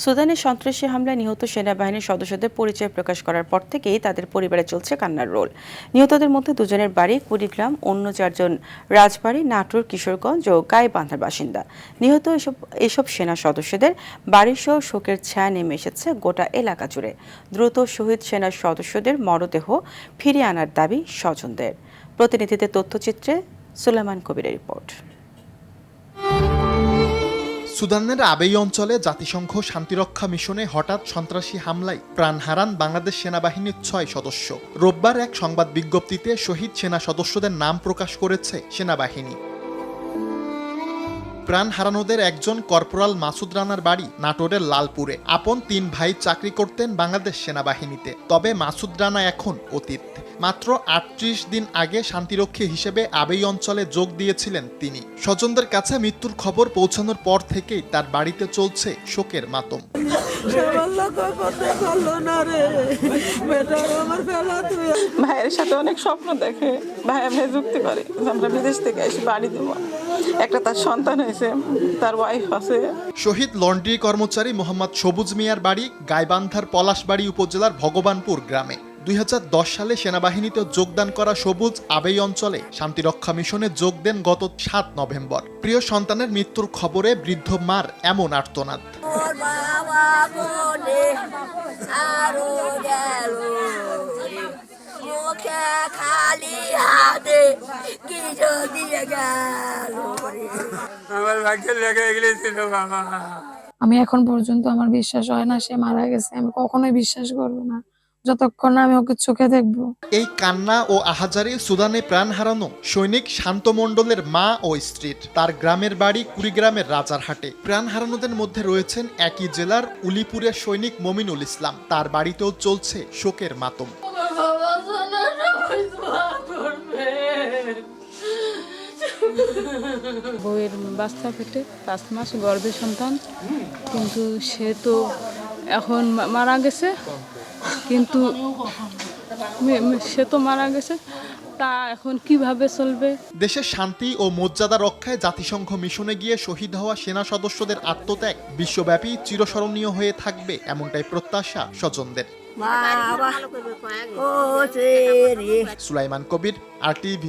সুদানে সন্ত্রাসী হামলায় নিহত সেনাবাহিনীর সদস্যদের পরিচয় প্রকাশ করার পর থেকেই তাদের পরিবারে চলছে কান্নার রোল। নিহতদের মধ্যে দুজনের বাড়ি কুড়িগ্রাম, অন্য চারজন রাজবাড়ী, নাটোর, কিশোরগঞ্জ ও গাইবান্ধার বাসিন্দা। নিহত এসব সেনা সদস্যদের বাড়িসহ শোকের ছায়া নেমে এসেছে গোটা এলাকা জুড়ে। দ্রুত শহীদ সেনা সদস্যদের মরদেহ ফিরিয়ে আনার দাবি স্বজনদের। প্রতিনিধিদের তথ্যচিত্রে সুলাইমান কবিরের রিপোর্ট। সুদানের আবেই অঞ্চলে জাতিসংঘ শান্তিরক্ষা মিশনে হঠাৎ সন্ত্রাসী হামলায় প্রাণ হারান বাংলাদেশ সেনাবাহিনীর ৬ সদস্য। রোববার এক সংবাদ বিজ্ঞপ্তিতে শহীদ সেনা সদস্যদের নাম প্রকাশ করেছে সেনাবাহিনী। প্রাণ হারানোদের একজন কর্পোরাল মাসুদ রানার বাড়ি নাটোরের লালপুরে। আপন ৩ ভাই চাকরি করতেন বাংলাদেশ সেনাবাহিনীতে, তবে মাসুদ রানা এখন অতীত। মাত্র ৩৮ দিন আগে শান্তিরক্ষী হিসেবে আবেই অঞ্চলে যোগ দিয়েছিলেন তিনি। স্বজনদের কাছে মৃত্যুর খবর পৌঁছানোর পর থেকেই তার বাড়িতে চলছে শোকের মাতম। ভাইয়ের সাথে অনেক স্বপ্ন দেখে, ভাই যুক্তি করে আমরা বিদেশ থেকে এসে বাড়ি দেবো। একটা তার সন্তান হয়েছে, তার ওয়াইফ আছে। শহীদ লন্ড্রি কর্মচারী মোহাম্মদ সবুজ মিয়ার বাড়ি গাইবান্ধার পলাশবাড়ি উপজেলার ভগবানপুর গ্রামে। ২০১০ সালে সেনাবাহিনীতে যোগদান করা সবুজ আবেই অঞ্চলে শান্তিরক্ষা মিশনে যোগ দেন গত ৭ নভেম্বর। প্রিয় সন্তানের মৃত্যুর খবরে বৃদ্ধ মার এমন আর্তনাদ। আমি এখন পর্যন্ত আমার বিশ্বাস হয় না সে মারা গেছে। আমি কখনোই বিশ্বাস করবো না যতক্ষণ না আমি ওকে চোখে দেখবো। এই কান্না ও আহাজারি সুদানে প্রাণ হারানো সৈনিক শান্ত মণ্ডলের মা ও স্ত্রীর। তার গ্রামের বাড়ি কুড়িগ্রামের রাজারহাটে। প্রাণ হারানোদের মধ্যে রয়েছেন একই জেলার উলিপুরের সৈনিক মমিনুল ইসলাম। তার বাড়িতেও চলছে শোকের মাতম। বউয়ের বাচ্চা পেটে ৫ মাস গর্ভে সন্তান, কিন্তু সে তো এখন মারা গেছে। কিন্তু সে তো মারা গেছে, তা এখন কিভাবে চলবে? দেশের শান্তি ও মর্যাদা রক্ষায় জাতিসংঘ মিশনে গিয়ে শহীদ হওয়া সেনা সদস্যদের আত্মত্যাগ বিশ্বব্যাপী চিরস্মরণীয় হয়ে থাকবে, এমনটাই প্রত্যাশা স্বজনদের। সুলাইমান কবির, RTV।